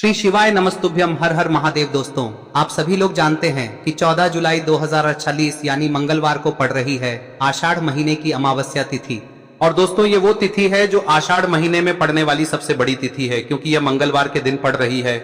श्री शिवाय नमस्तुभ्यम। हर हर महादेव। दोस्तों, आप सभी लोग जानते हैं कि 14 जुलाई 2040 यानी मंगलवार को पड़ रही है आषाढ़ महीने की अमावस्या तिथि। और दोस्तों, ये वो तिथि है जो आषाढ़ महीने में पड़ने वाली सबसे बड़ी तिथि है, क्योंकि यह मंगलवार के दिन पड़ रही है।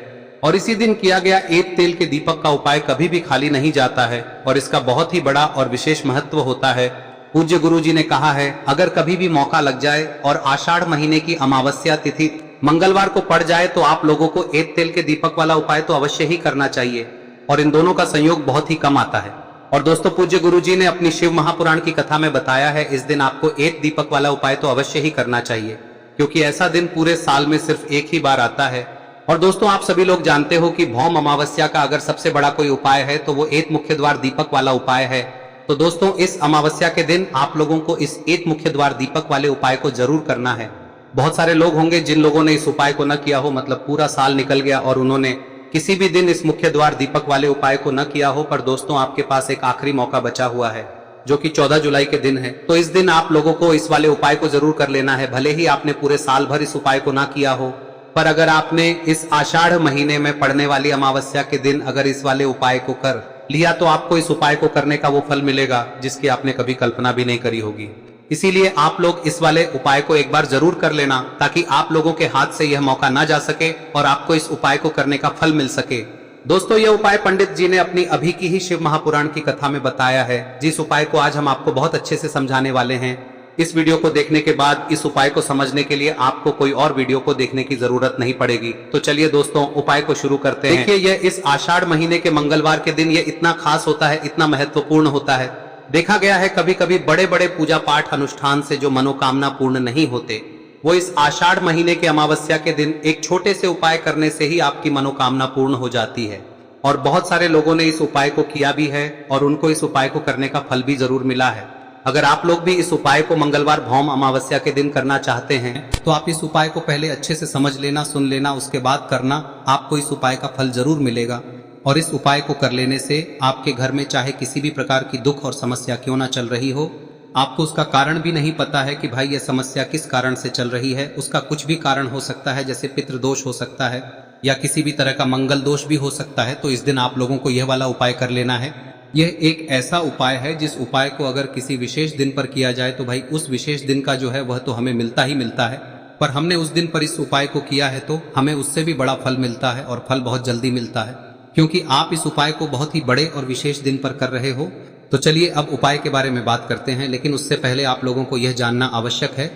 और इसी दिन किया गया एक तेल के दीपक का उपाय कभी भी खाली नहीं जाता है और इसका बहुत ही बड़ा और विशेष महत्व होता है। पूज्य गुरु जी ने कहा है, अगर कभी भी मौका लग जाए और आषाढ़ महीने की अमावस्या तिथि मंगलवार को पड़ जाए तो आप लोगों को एक तेल के दीपक वाला उपाय तो अवश्य ही करना चाहिए। और इन दोनों का संयोग बहुत ही कम आता है। और दोस्तों, पूज्य गुरु जी ने अपनी शिव महापुराण की कथा में बताया है, इस दिन आपको एक दीपक वाला उपाय तो अवश्य ही करना चाहिए, क्योंकि ऐसा दिन पूरे साल में सिर्फ एक ही बार आता है। और दोस्तों, आप सभी लोग जानते हो कि भौम अमावस्या का अगर सबसे बड़ा कोई उपाय है तो वो एक मुख्य द्वार दीपक वाला उपाय है। तो दोस्तों, इस अमावस्या के दिन आप लोगों को इस एक मुख्य द्वार दीपक वाले उपाय को जरूर करना है। बहुत सारे लोग होंगे जिन लोगों ने इस उपाय को न किया हो, मतलब पूरा साल निकल गया और उन्होंने किसी भी दिन इस मुख्य द्वार दीपक वाले उपाय को न किया हो। पर दोस्तों, आपके पास एक आखिरी मौका बचा हुआ है, जो कि 14 जुलाई के दिन है। तो इस दिन आप लोगों को इस वाले उपाय को जरूर कर लेना है। भले ही आपने पूरे साल भर इस उपाय को ना किया हो, पर अगर आपने इस आषाढ़ महीने में पड़ने वाली अमावस्या के दिन अगर इस वाले उपाय को कर लिया तो आपको इस उपाय को करने का वो फल मिलेगा जिसकी आपने कभी कल्पना भी नहीं करी होगी। इसीलिए आप लोग इस वाले उपाय को एक बार जरूर कर लेना, ताकि आप लोगों के हाथ से यह मौका ना जा सके और आपको इस उपाय को करने का फल मिल सके। दोस्तों, यह उपाय पंडित जी ने अपनी अभी की ही शिव महापुराण की कथा में बताया है, जिस उपाय को आज हम आपको बहुत अच्छे से समझाने वाले हैं। इस वीडियो को देखने के बाद इस उपाय को समझने के लिए आपको कोई और वीडियो को देखने की जरूरत नहीं पड़ेगी। तो चलिए दोस्तों, उपाय को शुरू करते हैं। देखिए, यह इस आषाढ़ महीने के मंगलवार के दिन यह इतना खास होता है, इतना महत्वपूर्ण होता है। देखा गया है कभी कभी बड़े बड़े पूजा पाठ अनुष्ठान से जो मनोकामना पूर्ण नहीं होते, वो इस आषाढ़ महीने के अमावस्या के दिन एक छोटे से उपाय करने से ही आपकी मनोकामना पूर्ण हो जाती है। और बहुत सारे लोगों ने इस उपाय को किया भी है और उनको इस उपाय को करने का फल भी जरूर मिला है। अगर आप लोग भी इस उपाय को मंगलवार भौम अमावस्या के दिन करना चाहते हैं तो आप इस उपाय को पहले अच्छे से समझ लेना, सुन लेना, उसके बाद करना। आपको इस उपाय का फल जरूर मिलेगा। और इस उपाय को कर लेने से आपके घर में चाहे किसी भी प्रकार की दुख और समस्या क्यों ना चल रही हो, आपको उसका कारण भी नहीं पता है कि भाई ये समस्या किस कारण से चल रही है। उसका कुछ भी कारण हो सकता है, जैसे पितृदोष हो सकता है या किसी भी तरह का मंगल दोष भी हो सकता है। तो इस दिन आप लोगों को यह वाला उपाय कर लेना है। यह एक ऐसा उपाय है जिस उपाय को अगर किसी विशेष दिन पर किया जाए तो भाई उस विशेष दिन का जो है वह तो हमें मिलता ही मिलता है। पर हमने उस दिन पर इस उपाय को किया है तो हमें उससे भी बड़ा फल मिलता है, और फल बहुत जल्दी मिलता है, क्योंकि आप इस उपाय को बहुत ही बड़े और विशेष दिन पर कर रहे हो। तो चलिए अब उपाय के बारे में बात करते हैं, लेकिन उससे पहले आप लोगों को यह जानना आवश्यक है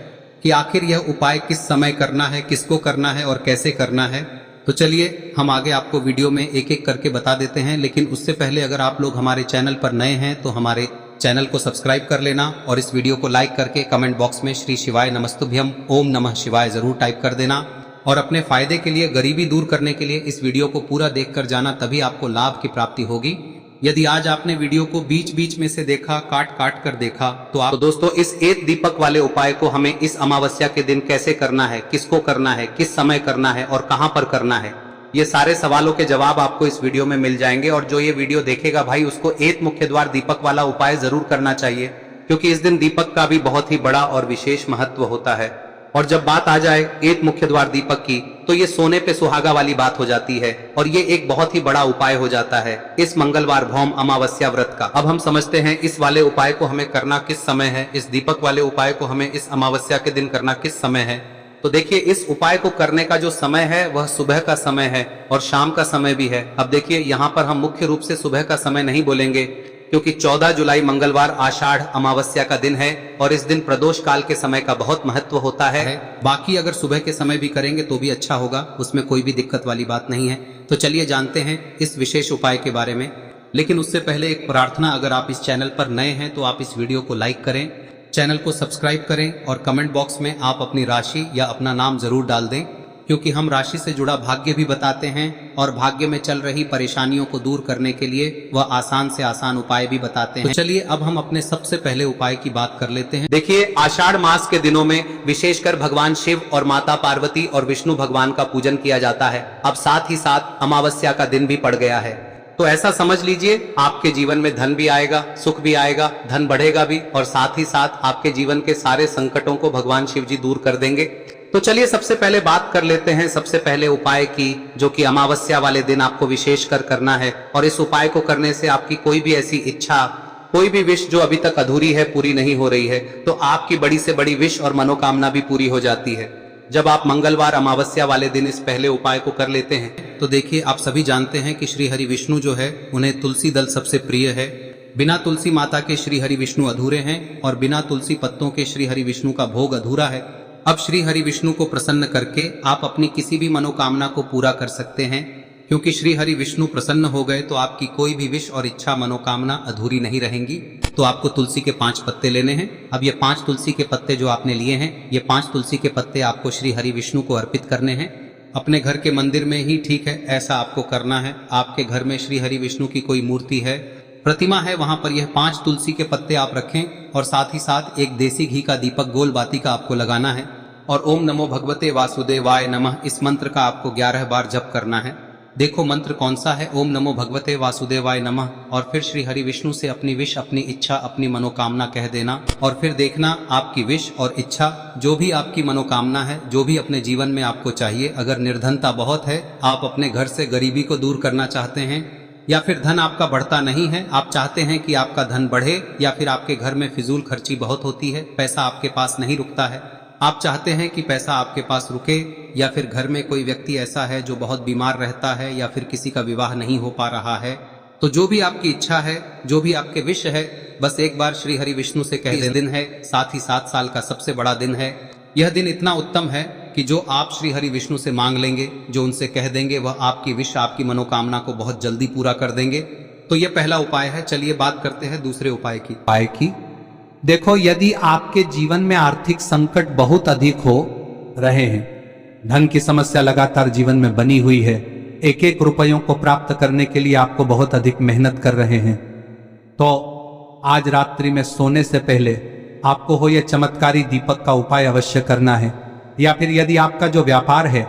कि आखिर यह उपाय किस समय करना है, किसको करना है और कैसे करना है। तो चलिए हम आगे आपको वीडियो में एक एक करके बता देते हैं। लेकिन उससे पहले अगर आप लोग हमारे चैनल पर नए हैं तो हमारे चैनल को सब्सक्राइब कर लेना और इस वीडियो को लाइक करके कमेंट बॉक्स में श्री शिवाय नमस्तुभ्यम ओम नमः शिवाय जरूर टाइप कर देना। और अपने फायदे के लिए, गरीबी दूर करने के लिए इस वीडियो को पूरा देखकर जाना, तभी आपको लाभ की प्राप्ति होगी। यदि आज आपने वीडियो को बीच बीच में से देखा, काट काट कर देखा, तो दोस्तों, इस एक दीपक वाले उपाय को हमें इस अमावस्या के दिन कैसे करना है, किसको करना है, किस समय करना है और कहां पर करना है, ये सारे सवालों के जवाब आपको इस वीडियो में मिल जाएंगे। और जो ये वीडियो देखेगा भाई, उसको एक मुख्य द्वार दीपक वाला उपाय जरूर करना चाहिए, क्योंकि इस दिन दीपक का भी बहुत ही बड़ा और विशेष महत्व होता है। और जब बात आ जाए एक मुख्य द्वार दीपक की, तो ये सोने पे सुहागा वाली बात हो जाती है और ये एक बहुत ही बड़ा उपाय हो जाता है इस मंगलवार भौम अमावस्या व्रत का। अब हम समझते हैं इस वाले उपाय को हमें करना किस समय है, इस दीपक वाले उपाय को हमें इस अमावस्या के दिन करना किस समय है। तो देखिए, इस उपाय को करने का जो समय है वह सुबह का समय है और शाम का समय भी है। अब देखिए, यहाँ पर हम मुख्य रूप से सुबह का समय नहीं बोलेंगे, क्योंकि 14 जुलाई मंगलवार आषाढ़ अमावस्या का दिन है और इस दिन प्रदोष काल के समय का बहुत महत्व होता है। बाकी अगर सुबह के समय भी करेंगे तो भी अच्छा होगा, उसमें कोई भी दिक्कत वाली बात नहीं है। तो चलिए जानते हैं इस विशेष उपाय के बारे में। लेकिन उससे पहले एक प्रार्थना, अगर आप इस चैनल पर नए हैं तो आप इस वीडियो को लाइक करें, चैनल को सब्सक्राइब करें और कमेंट बॉक्स में आप अपनी राशि या अपना नाम जरूर डाल दें, क्योंकि हम राशि से जुड़ा भाग्य भी बताते हैं और भाग्य में चल रही परेशानियों को दूर करने के लिए वह आसान से आसान उपाय भी बताते हैं। तो चलिए अब हम अपने सबसे पहले उपाय की बात कर लेते हैं। देखिए, आषाढ़ मास के दिनों में विशेषकर भगवान शिव और माता पार्वती और विष्णु भगवान का पूजन किया जाता है। अब साथ ही साथ अमावस्या का दिन भी पड़ गया है, तो ऐसा समझ लीजिए आपके जीवन में धन भी आएगा, सुख भी आएगा, धन बढ़ेगा भी, और साथ ही साथ आपके जीवन के सारे संकटों को भगवान शिव जी दूर कर देंगे। तो चलिए सबसे पहले बात कर लेते हैं सबसे पहले उपाय की, जो कि अमावस्या वाले दिन आपको विशेषकर करना है। और इस उपाय को करने से आपकी कोई भी ऐसी इच्छा, कोई भी विश जो अभी तक अधूरी है, पूरी नहीं हो रही है, तो आपकी बड़ी से बड़ी विश और मनोकामना भी पूरी हो जाती है जब आप मंगलवार अमावस्या वाले दिन इस पहले उपाय को कर लेते हैं। तो देखिए, आप सभी जानते हैं कि श्री हरि विष्णु जो है उन्हें तुलसी दल सबसे प्रिय है। बिना तुलसी माता के श्री हरि विष्णु अधूरे हैं और बिना तुलसी पत्तों के श्री हरि विष्णु का भोग अधूरा है। अब श्री हरि विष्णु को प्रसन्न करके आप अपनी किसी भी मनोकामना को पूरा कर सकते हैं, क्योंकि श्री हरि विष्णु प्रसन्न हो गए तो आपकी कोई भी विश और इच्छा मनोकामना अधूरी नहीं रहेंगी। तो आपको तुलसी के 5 पत्ते लेने हैं। अब ये 5 तुलसी के पत्ते जो आपने लिए हैं, ये 5 तुलसी के पत्ते आपको श्री हरि विष्णु को अर्पित करने हैं। अपने घर के मंदिर में ही ठीक है, ऐसा आपको करना है। आपके घर में श्री हरि विष्णु की कोई मूर्ति है, प्रतिमा है, वहां पर यह 5 तुलसी के पत्ते आप रखें और साथ ही साथ एक देसी घी का दीपक गोल बाती का आपको लगाना है। और ओम नमो भगवते वासुदेवाय नमः इस मंत्र का आपको 11 बार जप करना है। देखो मंत्र कौन सा है, ओम नमो भगवते वासुदेवाय नमः। और फिर श्री हरि विष्णु से अपनी विश, अपनी इच्छा, अपनी मनोकामना कह देना और फिर देखना आपकी विश और इच्छा, जो भी आपकी मनोकामना है, जो भी अपने जीवन में आपको चाहिए। अगर निर्धनता बहुत है, आप अपने घर से गरीबी को दूर करना चाहते हैं, या फिर धन आपका बढ़ता नहीं है, आप चाहते हैं कि आपका धन बढ़े, या फिर आपके घर में फिजूल खर्ची बहुत होती है, पैसा आपके पास नहीं रुकता है, आप चाहते हैं कि पैसा आपके पास रुके, या फिर घर में कोई व्यक्ति ऐसा है जो बहुत बीमार रहता है, या फिर किसी का विवाह नहीं हो पा रहा है, तो जो भी आपकी इच्छा है, जो भी आपके विश है, बस एक बार श्री हरि विष्णु से कह दिन है। साथ ही 7 साल का सबसे बड़ा दिन है। यह दिन इतना उत्तम है कि जो आप श्री हरि विष्णु से मांग लेंगे, जो उनसे कह देंगे, वह आपकी विश, आपकी मनोकामना को बहुत जल्दी पूरा कर देंगे। तो यह पहला उपाय है। चलिए बात करते हैं दूसरे उपाय की। देखो, यदि आपके जीवन में आर्थिक संकट बहुत अधिक हो रहे हैं, धन की समस्या लगातार जीवन में बनी हुई है, एक एक रुपयों को प्राप्त करने के लिए आपको बहुत अधिक मेहनत कर रहे हैं, तो आज रात्रि में सोने से पहले आपको हो यह चमत्कारी दीपक का उपाय अवश्य करना है। या फिर यदि आपका जो व्यापार है,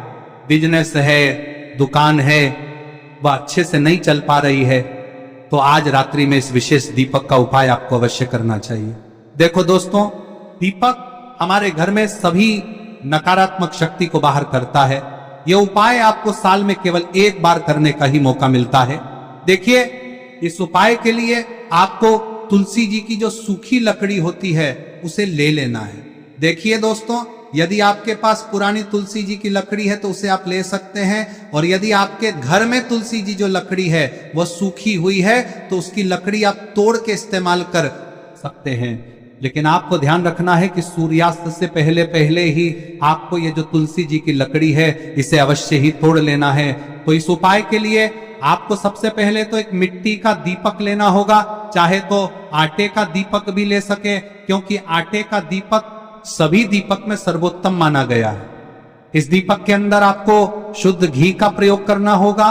बिजनेस है, दुकान है, वह अच्छे से नहीं चल पा रही है, तो आज रात्रि में इस विशेष दीपक का उपाय आपको अवश्य करना चाहिए। देखो दोस्तों, दीपक हमारे घर में सभी नकारात्मक शक्ति को बाहर करता है। यह उपाय आपको साल में केवल 1 बार करने का ही मौका मिलता है। देखिए, इस उपाय के लिए आपको तुलसी जी की जो सूखी लकड़ी होती है उसे ले लेना है। देखिए दोस्तों, यदि आपके पास पुरानी तुलसी जी की लकड़ी है तो उसे आप ले सकते हैं, और यदि आपके घर में तुलसी जी जो लकड़ी है वह सूखी हुई है तो उसकी लकड़ी आप तोड़ के इस्तेमाल कर सकते हैं। लेकिन आपको ध्यान रखना है कि सूर्यास्त से पहले पहले ही आपको ये जो तुलसी जी की लकड़ी है इसे अवश्य ही तोड़ लेना है। तो इस उपाय के लिए आपको सबसे पहले तो एक मिट्टी का दीपक लेना होगा, चाहे तो आटे का दीपक भी ले सके, क्योंकि आटे का दीपक सभी दीपक में सर्वोत्तम माना गया है। इस दीपक के अंदर आपको शुद्ध घी का प्रयोग करना होगा,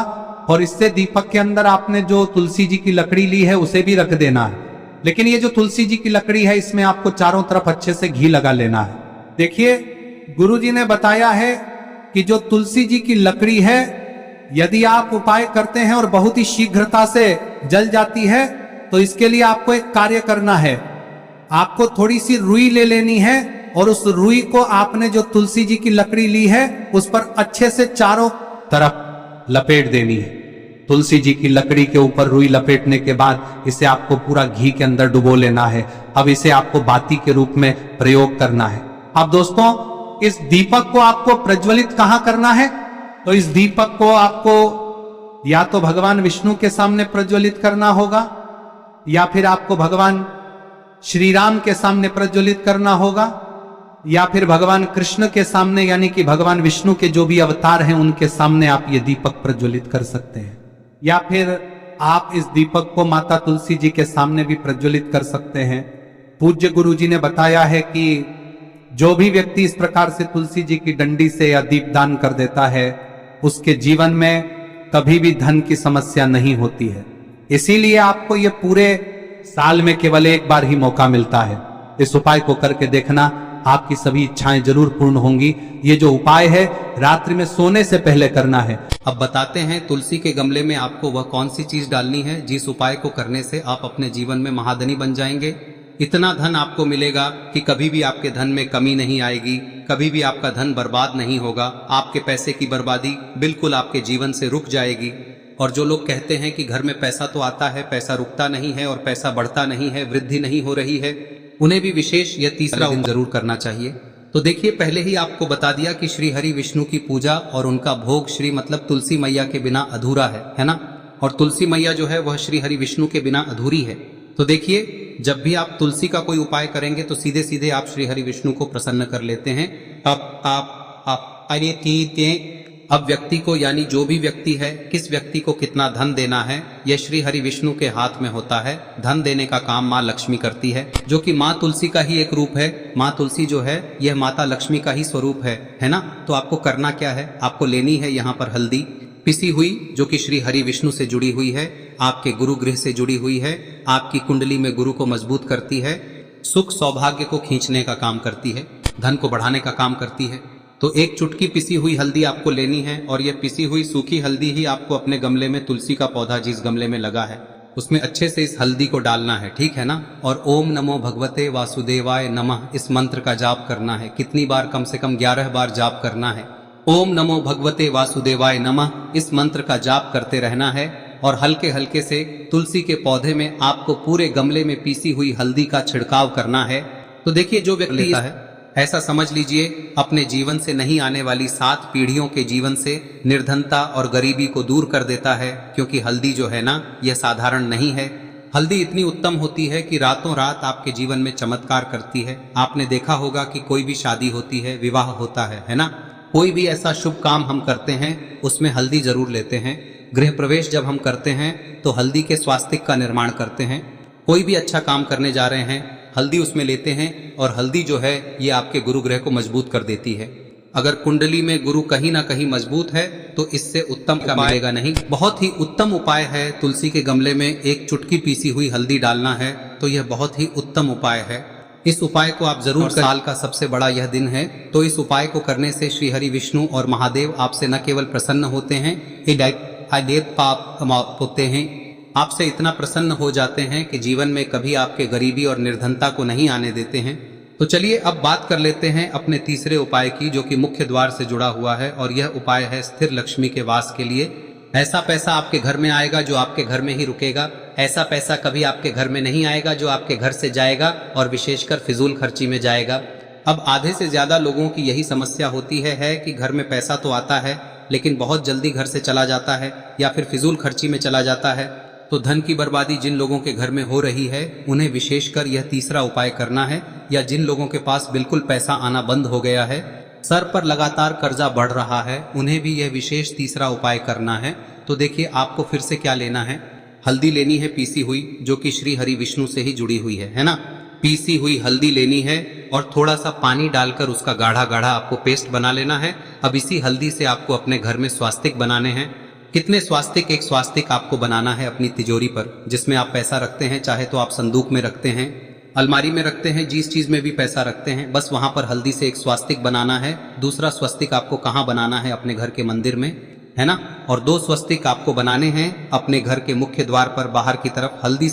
और इससे दीपक के अंदर आपने जो तुलसी जी की लकड़ी ली है उसे भी रख देना है। लेकिन ये जो तुलसी जी की लकड़ी है, इसमें आपको चारों तरफ अच्छे से घी लगा लेना है। देखिए, गुरुजी ने बताया है कि जो तुलसी जी की लकड़ी है, यदि आप उपाय करते हैं और बहुत ही शीघ्रता से जल जाती है, तो इसके लिए आपको एक कार्य करना है। आपको थोड़ी सी रुई ले लेनी है, और उस रुई को आपने जो तुलसी जी की लकड़ी ली है उस पर अच्छे से चारों तरफ लपेट देनी है। तुलसी जी की लकड़ी के ऊपर रुई लपेटने के बाद इसे आपको पूरा घी के अंदर डुबो लेना है। अब इसे आपको बाती के रूप में प्रयोग करना है। अब दोस्तों, इस दीपक को आपको प्रज्वलित कहां करना है? तो इस दीपक को आपको या तो भगवान विष्णु के सामने प्रज्वलित करना होगा, या फिर आपको भगवान श्री राम के सामने प्रज्वलित करना होगा, या फिर भगवान कृष्ण के सामने, यानी कि भगवान विष्णु के जो भी अवतार हैं उनके सामने आप ये दीपक प्रज्वलित कर सकते हैं। या फिर आप इस दीपक को माता तुलसी जी के सामने भी प्रज्वलित कर सकते हैं। पूज्य गुरु जी ने बताया है कि जो भी व्यक्ति इस प्रकार से तुलसी जी की डंडी से या दीपदान कर देता है, उसके जीवन में कभी भी धन की समस्या नहीं होती है। इसीलिए आपको ये पूरे साल में केवल 1 बार ही मौका मिलता है। इस उपाय को करके देखना, आपकी सभी इच्छाएं जरूर पूर्ण होंगी। ये जो उपाय है रात्रि में सोने से पहले करना है। अब बताते हैं तुलसी के गमले में आपको वह कौन सी चीज डालनी है जिस उपाय को करने से आप अपने जीवन में महाधनी बन जाएंगे। इतना धन आपको मिलेगा कि कभी भी आपके धन में कमी नहीं आएगी, कभी भी आपका धन बर्बाद नहीं होगा। आपके पैसे की बर्बादी बिल्कुल आपके जीवन से रुक जाएगी। और जो लोग कहते हैं कि घर में पैसा तो आता है, पैसा रुकता नहीं है और पैसा बढ़ता नहीं है, वृद्धि नहीं हो रही है, उन्हें भी विशेष यह तीसरा दिन जरूर करना चाहिए। तो देखिए, पहले ही आपको बता दिया कि श्री हरि विष्णु की पूजा और उनका भोग श्री मतलब तुलसी मैया के बिना अधूरा है ना। और तुलसी मैया जो है वह श्री हरि विष्णु के बिना अधूरी है। तो देखिए, जब भी आप तुलसी का कोई उपाय करेंगे तो सीधे सीधे आप श्री हरि विष्णु को प्रसन्न कर लेते हैं। अब व्यक्ति को, यानी जो भी व्यक्ति है, किस व्यक्ति को कितना धन देना है, यह श्री हरि विष्णु के हाथ में होता है। धन देने का काम माँ लक्ष्मी करती है, जो कि माँ तुलसी का ही एक रूप है। माँ तुलसी जो है यह माता लक्ष्मी का ही स्वरूप है ना। तो आपको करना क्या है, आपको लेनी है यहाँ पर हल्दी पिसी हुई, जो कि श्री हरि विष्णु से जुड़ी हुई है, आपके गुरु गृह से जुड़ी हुई है, आपकी कुंडली में गुरु को मजबूत करती है, सुख सौभाग्य को खींचने का काम करती है, धन को बढ़ाने का काम करती है। तो एक चुटकी पिसी हुई हल्दी आपको लेनी है और यह पिसी हुई सूखी हल्दी ही आपको अपने गमले में, तुलसी का पौधा जिस गमले में लगा है उसमें अच्छे से इस हल्दी को डालना है, ठीक है ना। और ओम नमो भगवते वासुदेवाय नमः इस मंत्र का जाप करना है। कितनी बार? कम से कम 11 बार जाप करना है। ओम नमो भगवते वासुदेवाय नमः इस मंत्र का जाप करते रहना है और हल्के हल्के से तुलसी के पौधे में आपको पूरे गमले में पीसी हुई हल्दी का छिड़काव करना है। तो देखिए, जो व्यक्ति लेता है, ऐसा समझ लीजिए अपने जीवन से नहीं आने वाली 7 पीढ़ियों के जीवन से निर्धनता और गरीबी को दूर कर देता है। क्योंकि हल्दी जो है ना, यह साधारण नहीं है। हल्दी इतनी उत्तम होती है कि रातों रात आपके जीवन में चमत्कार करती है। आपने देखा होगा कि कोई भी शादी होती है, विवाह होता है ना, कोई भी ऐसा शुभ काम हम करते हैं उसमें हल्दी जरूर लेते हैं। गृह प्रवेश जब हम करते हैं तो हल्दी के स्वास्तिक का निर्माण करते हैं। कोई भी अच्छा काम करने जा रहे हैं, हल्दी उसमें लेते हैं और हल्दी जो है ये आपके गुरु ग्रह को मजबूत कर देती है। अगर कुंडली में गुरु कहीं ना कहीं मजबूत है तो इससे उत्तम का मिलेगा नहीं। बहुत ही उत्तम उपाय है, तुलसी के गमले में एक चुटकी पीसी हुई हल्दी डालना है। तो यह बहुत ही उत्तम उपाय है। इस उपाय को आप जरूर, साल का सबसे बड़ा यह दिन है, तो इस उपाय को करने से श्री हरि विष्णु और महादेव आपसे न केवल प्रसन्न होते हैं, पाप होते हैं, आपसे इतना प्रसन्न हो जाते हैं कि जीवन में कभी आपके गरीबी और निर्धनता को नहीं आने देते हैं। तो चलिए अब बात कर लेते हैं अपने तीसरे उपाय की, जो कि मुख्य द्वार से जुड़ा हुआ है। और यह उपाय है स्थिर लक्ष्मी के वास के लिए। ऐसा पैसा आपके घर में आएगा जो आपके घर में ही रुकेगा। ऐसा पैसा कभी आपके घर में नहीं आएगा जो आपके घर से जाएगा और विशेषकर फिजूल खर्ची में जाएगा। अब आधे से ज्यादा लोगों की यही समस्या होती है कि घर में पैसा तो आता है लेकिन बहुत जल्दी घर से चला जाता है या फिर फिजूल खर्ची में चला जाता है। तो धन की बर्बादी जिन लोगों के घर में हो रही है उन्हें विशेषकर यह तीसरा उपाय करना है। या जिन लोगों के पास बिल्कुल पैसा आना बंद हो गया है, सर पर लगातार कर्जा बढ़ रहा है, उन्हें भी यह विशेष तीसरा उपाय करना है। तो देखिए, आपको फिर से क्या लेना है, हल्दी लेनी है पीसी हुई, जो कि श्री हरि विष्णु से ही जुड़ी हुई है ना। पीसी हुई हल्दी लेनी है और थोड़ा सा पानी डालकर उसका गाढ़ा गाढ़ा आपको पेस्ट बना लेना है। अब इसी हल्दी से आपको अपने घर में स्वास्तिक बनाने हैं। कितने स्वास्तिक? एक स्वास्तिक आपको बनाना है अपनी तिजोरी पर, जिसमें आप पैसा रखते हैं। चाहे तो आप संदूक में रखते हैं, अलमारी में रखते हैं, जिस चीज में भी पैसा रखते हैं, बस वहां पर हल्दी से एक स्वास्तिक बनाना है। दूसरा स्वस्तिक आपको कहाँ बनाना है? अपने घर के मंदिर में, है ना। और 2 स्वस्तिक आपको बनाने हैं अपने घर के मुख्य द्वार पर बाहर की तरफ। हल्दी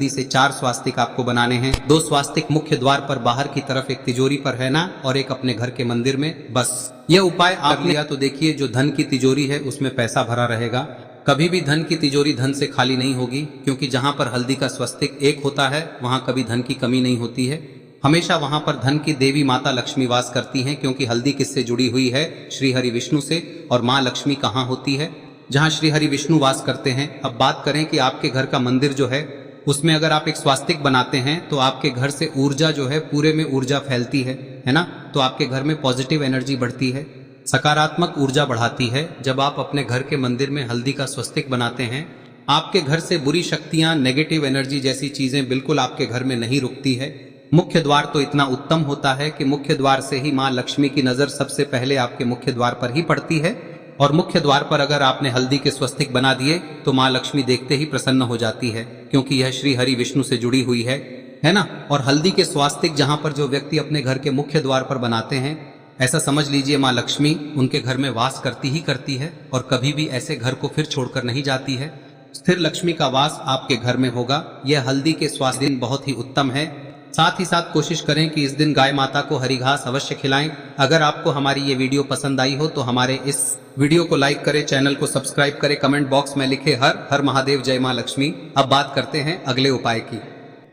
से 4 स्वास्तिक आपको बनाने हैं। 2 स्वास्तिक मुख्य द्वार पर बाहर की तरफ, एक तिजोरी पर, है ना, और एक अपने घर के मंदिर में। बस यह उपाय आप लिया तो देखिए, जो धन की तिजोरी है उसमें पैसा भरा रहेगा। कभी भी धन की तिजोरी धन से खाली नहीं होगी, क्योंकि जहां पर हल्दी का स्वस्तिक एक होता है वहां कभी धन की कमी नहीं होती है। हमेशा वहां पर धन की देवी माता लक्ष्मी वास करती हैं, क्योंकि हल्दी किससे जुड़ी हुई है? श्री हरि विष्णु से। और माँ लक्ष्मी कहाँ होती है? जहाँ श्री हरि विष्णु वास करते हैं। अब बात करें कि आपके घर का मंदिर जो है उसमें अगर आप एक स्वास्तिक बनाते हैं तो आपके घर से ऊर्जा जो है, पूरे में ऊर्जा फैलती है ना। तो आपके घर में पॉजिटिव एनर्जी बढ़ती है, सकारात्मक ऊर्जा बढ़ाती है। जब आप अपने घर के मंदिर में हल्दी का स्वस्तिक बनाते हैं, आपके घर से बुरी शक्तियां, नेगेटिव एनर्जी जैसी चीजें बिल्कुल आपके घर में नहीं रुकती है। मुख्य द्वार तो इतना उत्तम होता है कि मुख्य द्वार से ही माँ लक्ष्मी की नजर सबसे पहले आपके मुख्य द्वार पर ही पड़ती है। और मुख्य द्वार पर अगर आपने हल्दी के स्वस्तिक बना दिए तो माँ लक्ष्मी देखते ही प्रसन्न हो जाती है, क्योंकि यह श्री हरि विष्णु से जुड़ी हुई है ना। और हल्दी के स्वास्तिक जहां पर जो व्यक्ति अपने घर के मुख्य द्वार पर बनाते हैं, ऐसा समझ लीजिए माँ लक्ष्मी उनके घर में वास करती ही करती है और कभी भी ऐसे घर को फिर छोड़कर नहीं जाती है। स्थिर लक्ष्मी का वास आपके घर में होगा। यह हल्दी के स्वास्तिक बहुत ही उत्तम है। साथ ही साथ कोशिश करें कि इस दिन गाय माता को हरी घास अवश्य खिलाएं। अगर आपको हमारी ये वीडियो पसंद आई हो तो हमारे इस वीडियो को लाइक करें, चैनल को सब्सक्राइब करें, कमेंट बॉक्स में लिखे हर हर महादेव, जय मां लक्ष्मी। अब बात करते हैं अगले उपाय की।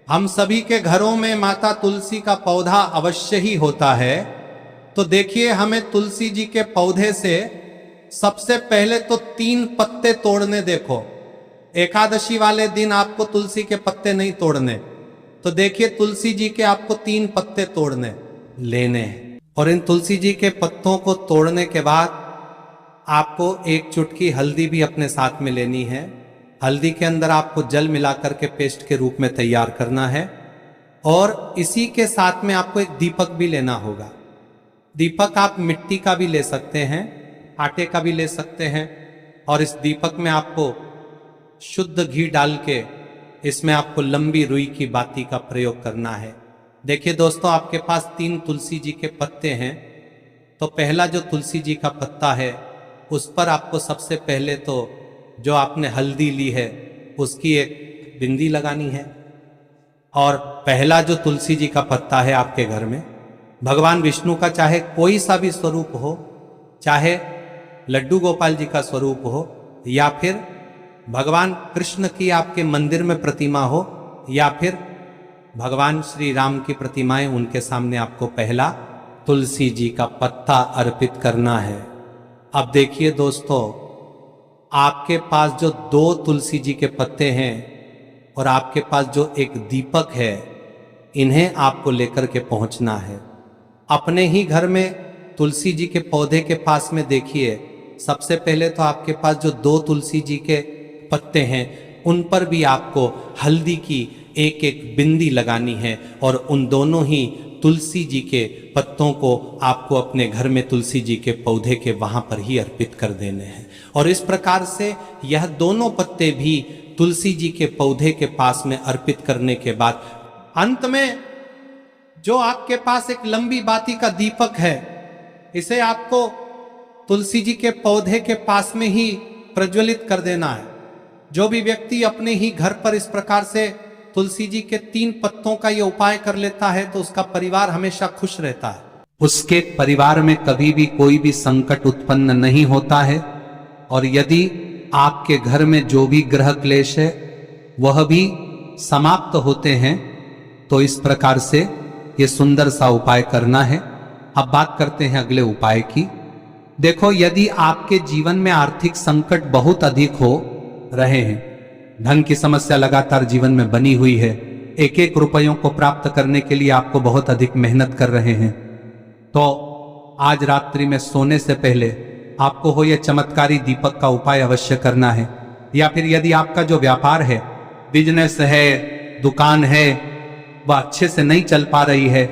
हम सभी के घरों में माता तुलसी का पौधा अवश्य ही होता है। तो देखिए, हमें तुलसी जी के पौधे से सबसे पहले तो 3 पत्ते तोड़ने। देखो, एकादशी वाले दिन आपको तुलसी के पत्ते नहीं तोड़ने। तो देखिए, तुलसी जी के आपको 3 पत्ते तोड़ने लेने हैं। और इन तुलसी जी के पत्तों को तोड़ने के बाद आपको 1 चुटकी हल्दी भी अपने साथ में लेनी है। हल्दी के अंदर आपको जल मिलाकर के पेस्ट के रूप में तैयार करना है। और इसी के साथ में आपको एक दीपक भी लेना होगा। दीपक आप मिट्टी का भी ले सकते हैं, आटे का भी ले सकते हैं। और इस दीपक में आपको शुद्ध घी डाल के इसमें आपको लंबी रुई की बाती का प्रयोग करना है। देखिए दोस्तों, आपके पास 3 तुलसी जी के पत्ते हैं। तो पहला जो तुलसी जी का पत्ता है उस पर आपको सबसे पहले तो जो आपने हल्दी ली है उसकी एक बिंदी लगानी है। और पहला जो तुलसी जी का पत्ता है आपके घर में, भगवान विष्णु का चाहे कोई सा भी स्वरूप हो, चाहे लड्डू गोपाल जी का स्वरूप हो, या फिर भगवान कृष्ण की आपके मंदिर में प्रतिमा हो, या फिर भगवान श्री राम की प्रतिमाएं, उनके सामने आपको पहला तुलसी जी का पत्ता अर्पित करना है। अब देखिए दोस्तों, आपके पास जो 2 तुलसी जी के पत्ते हैं और आपके पास जो एक दीपक है, इन्हें आपको लेकर के पहुंचना है। अपने ही घर में तुलसी जी के पौधे के पास में देखिए, सबसे पहले तो आपके पास जो 2 तुलसी जी के पत्ते हैं उन पर भी आपको हल्दी की एक एक बिंदी लगानी है। और उन दोनों ही तुलसी जी के पत्तों को आपको अपने घर में तुलसी जी के पौधे के वहां पर ही अर्पित कर देने हैं। और इस प्रकार से यह दोनों पत्ते भी तुलसी जी के पौधे के पास में अर्पित करने के बाद अंत में जो आपके पास एक लंबी बाती का दीपक है, इसे आपको तुलसी जी के पौधे के पास में ही प्रज्वलित कर देना है। जो भी व्यक्ति अपने ही घर पर इस प्रकार से तुलसी जी के 3 पत्तों का यह उपाय कर लेता है तो उसका परिवार हमेशा खुश रहता है। उसके परिवार में कभी भी कोई भी संकट उत्पन्न नहीं होता है। और यदि आपके घर में जो भी ग्रह क्लेश है वह भी समाप्त होते हैं। तो इस प्रकार से ये सुंदर सा उपाय करना है। अब बात करते हैं अगले उपाय की। देखो, यदि आपके जीवन में आर्थिक संकट बहुत अधिक हो रहे हैं, धन की समस्या लगातार जीवन में बनी हुई है, एक एक रुपयों को प्राप्त करने के लिए आपको बहुत अधिक मेहनत कर रहे हैं, तो आज रात्रि में सोने से पहले आपको हो यह चमत्कारी दीपक का उपाय अवश्य करना है। या फिर यदि आपका जो व्यापार है, बिजनेस है, दुकान है, वह अच्छे से नहीं चल पा रही है,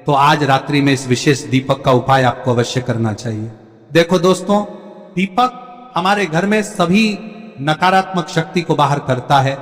तो आज रात्रि में इस विशेष दीपक का उपाय आपको अवश्य करना चाहिए। देखो दोस्तों, दीपक हमारे घर में सभी नकारात्मक शक्ति को बाहर करता है।